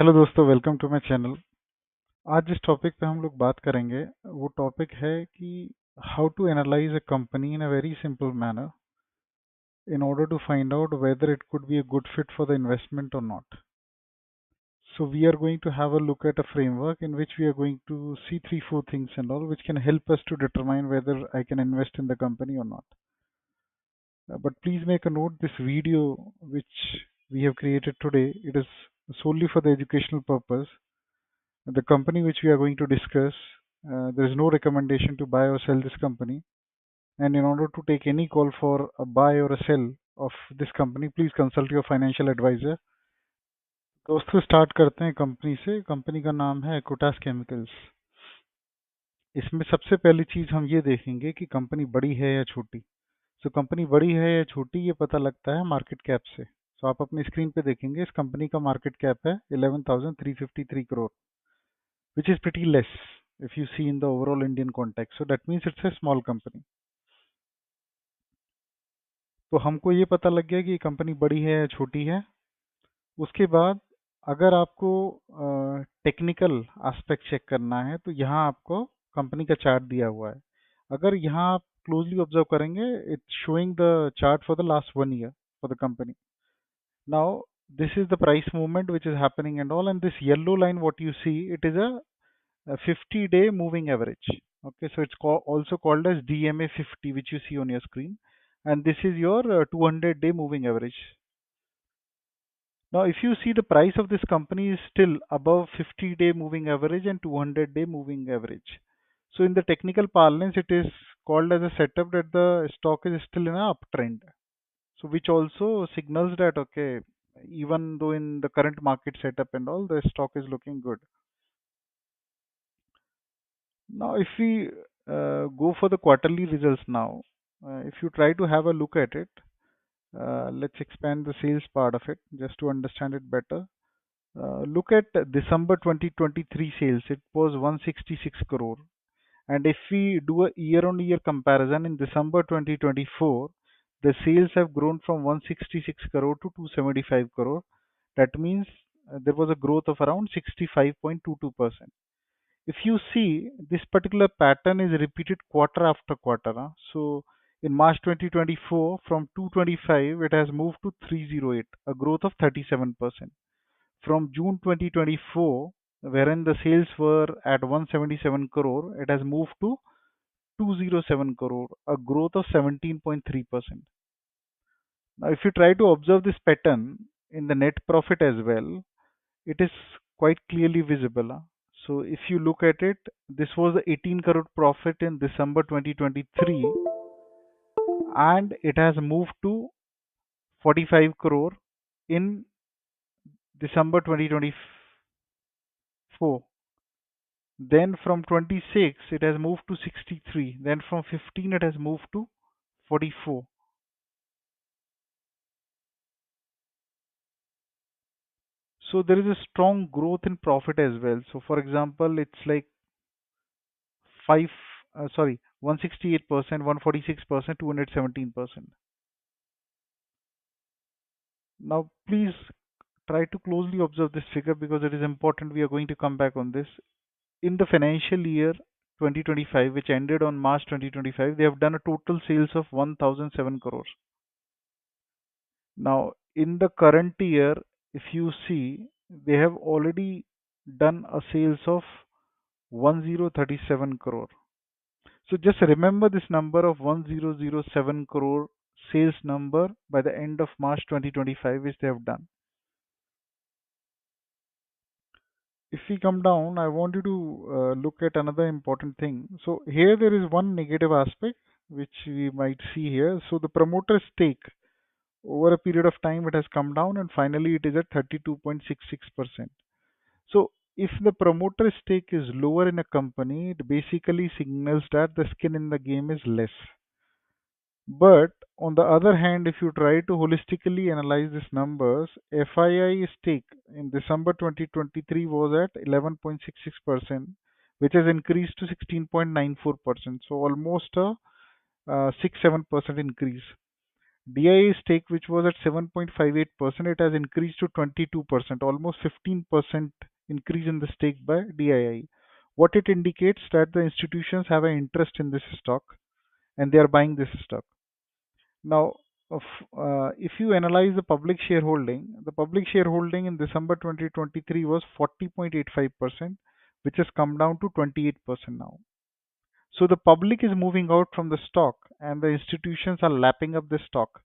Hello दोस्तों, welcome to my channel. आज जिस टॉपिक पे हम लोग बात करेंगे वो टॉपिक है कि how to analyse a company in a very simple manner in order to find out whether it could be a good fit for the investment or not. So we are going to have a look at a framework in which we are going to see three, four things and all which can help us to determine whether I can invest in the company or not. But please make a note, this video which we have created today, it is solely for the educational purpose. The company which we are going to discuss, there is no recommendation to buy or sell this company. And in order to take any call for a buy or a sell of this company, please consult your financial advisor. दोस्तों start करते हैं company से। Company का नाम है एकोटास chemicals. इसमें सबसे पहली चीज हम ये देखेंगे कि कंपनी बड़ी है या छोटी। सो कंपनी बड़ी है या छोटी ये पता लगता है मार्केट कैप से। सो आप अपनी स्क्रीन पे देखेंगे इस कंपनी का मार्केट कैप है 11,353 crore, which is pretty less if you see in the overall Indian context. So that means it's a small company. तो हमको ये पता लग गया कि कंपनी बड़ी है या छोटी है। उसके बाद अगर आपको टेक्निकल एस्पेक्ट चेक करना है तो यहाँ आपको कंपनी का चार्ट दिया हुआ है। अगर यहाँ आप क्लोजली ऑब्जर्व करेंगे, it's showing the chart for the last 1 year for the company. Now this is the price movement which is happening and all, and this yellow line what you see, it is a 50-day moving average. Okay, so it's also called as DMA 50, which you see on your screen, and this is your 200-day moving average. Now, if you see, the price of this company is still above 50-day moving average and 200-day moving average. So, in the technical parlance, it is called as a setup that the stock is still in an uptrend. So, which also signals that okay, even though in the current market setup and all, the stock is looking good. Now, if we go for the quarterly results now, if you try to have a look at it, let's expand the sales part of it just to understand it better. Look at December 2023 sales, it was 166 crore. And if we do a year-on-year comparison in December 2024, the sales have grown from 166 crore to 275 crore. That means there was a growth of around 65.22%. If you see, this particular pattern is repeated quarter after quarter. So in March 2024, from 225, it has moved to 308, a growth of 37%. From June 2024, wherein the sales were at 177 crore, it has moved to 207 crore, a growth of 17.3%. Now, if you try to observe this pattern in the net profit as well, it is quite clearly visible. So if you look at it, this was the 18 crore profit in December 2023, and it has moved to 45 crore in December 2024. Then from 26 it has moved to 63. Then from 15 it has moved to 44. So there is a strong growth in profit as well. So for example, it's like 5 sorry 168%, 146%, 217%. Now please try to closely observe this figure because it is important. We are going to come back on this. In the financial year 2025, which ended on March 2025, they have done a total sales of 1007 crores. Now in the current year, if you see, they have already done a sales of 1037 crore. So just remember this number of 1007 crore sales number by the end of March 2025, which they have done. If we come down, I want you to look at another important thing. So here there is one negative aspect which we might see here. So the promoter stake over a period of time it has come down, and finally it is at 32.66%. So if the promoter stake is lower in a company, it basically signals that the skin in the game is less. But on the other hand, if you try to holistically analyze these numbers, FII stake in December 2023 was at 11.66%, which has increased to 16.94%. So almost a 6-7% increase. DIA stake, which was at 7.58%, it has increased to 22%, almost 15% increase in the stake by DII. What it indicates that the institutions have an interest in this stock and they are buying this stock. Now, if you analyze the public shareholding in December 2023 was 40.85%, which has come down to 28% now. So the public is moving out from the stock and the institutions are lapping up the stock.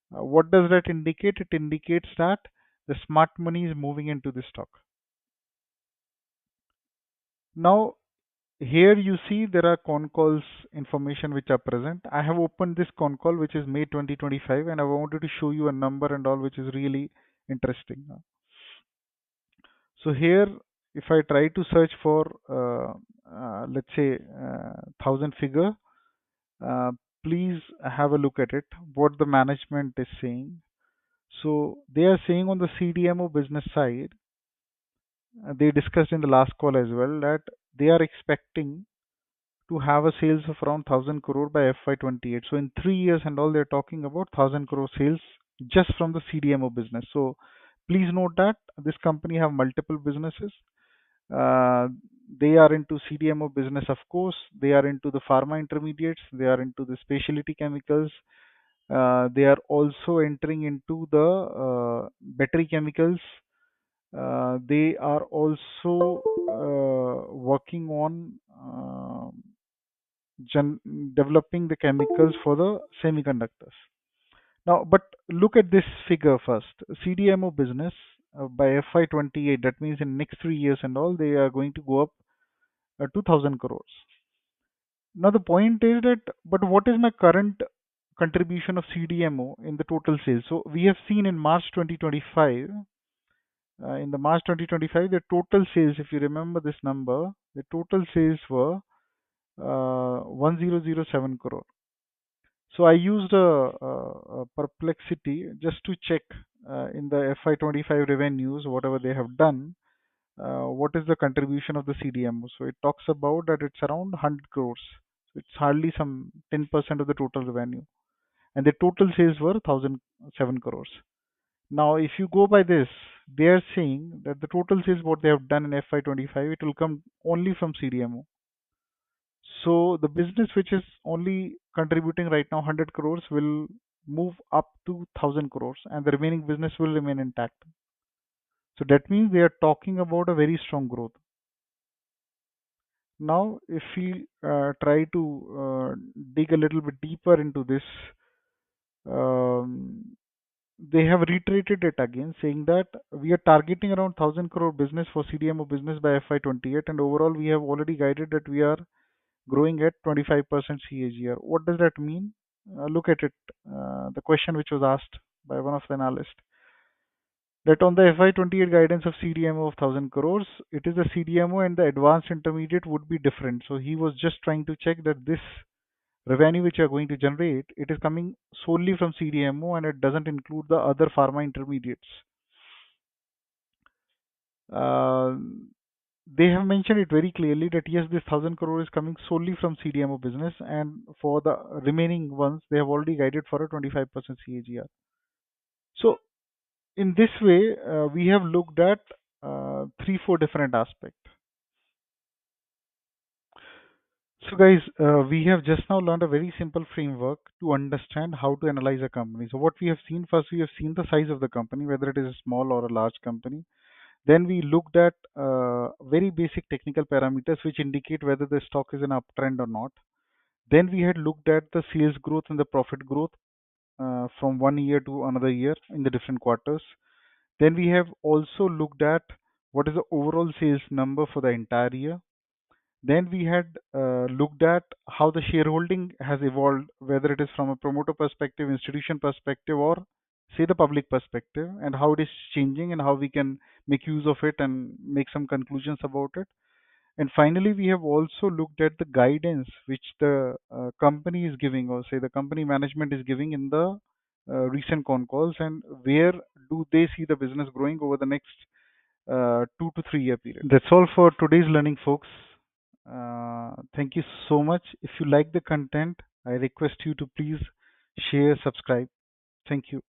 What does that indicate? It indicates that the smart money is moving into the stock. Now, here you see there are con calls information which are present. I have opened this con call which is May 2025 and I wanted to show you a number and all which is really interesting. So here if I try to search for let's say 1000 figure, uh, please have a look at it what the management is saying. So they are saying on the CDMO business side, they discussed in the last call as well that they are expecting to have a sales of around 1000 crore by FY28. So in 3 years and all, they're talking about 1000 crore sales just from the CDMO business. So please note that this company have multiple businesses. Uh, they are into CDMO business, of course. They are into the pharma intermediates. They are into the specialty chemicals. They are also entering into the battery chemicals. They are also working on developing the chemicals for the semiconductors. Now, but look at this figure first. CDMO business by FY28, that means in next 3 years and all, they are going to go up 2000 crores. Now, the point is that, but what is my current contribution of CDMO in the total sales? So, we have seen in March 2025, in the March 2025, the total sales, if you remember this number, the total sales were 1007 crore. So I used a Perplexity just to check in the FY25 revenues, whatever they have done, what is the contribution of the CDMO. So it talks about that it's around 100 crores. So it's hardly some 10% of the total revenue. And the total sales were 1007 crores. Now, if you go by this, they are saying that the total sales what they have done in FY25, it will come only from CDMO. So the business which is only contributing right now 100 crores will move up to 1000 crores and the remaining business will remain intact. So that means they are talking about a very strong growth. Now, if we try to dig a little bit deeper into this, um, they have reiterated it again, saying that we are targeting around 1000 crore business for CDMO business by FY28, and overall we have already guided that we are growing at 25% CAGR. What does that mean? Look at it. The question which was asked by one of the analysts, that on the FY28 guidance of CDMO of 1000 crores, it is the CDMO and the advanced intermediate would be different. So he was just trying to check that this revenue which you are going to generate, it is coming solely from CDMO and it doesn't include the other pharma intermediates. Uh, they have mentioned it very clearly that yes, this 1000 crore is coming solely from CDMO business, and for the remaining ones, they have already guided for a 25% CAGR. So, in this way, we have looked at three, four different aspects. So, guys, we have just now learned a very simple framework to understand how to analyze a company. So, what we have seen first, we have seen the size of the company, whether it is a small or a large company. Then we looked at very basic technical parameters which indicate whether the stock is an uptrend or not. Then we had looked at the sales growth and the profit growth from one year to another year in the different quarters. Then we have also looked at what is the overall sales number for the entire year. Then we had looked at how the shareholding has evolved, whether it is from a promoter perspective, institution perspective, or say the public perspective, and how it is changing and how we can make use of it and make some conclusions about it. And finally, we have also looked at the guidance which the company is giving, or say the company management is giving in the recent con calls, and where do they see the business growing over the next 2 to 3 year period. That's all for today's learning, folks. Thank you so much. If you like the content, I request you to please share, subscribe. Thank you.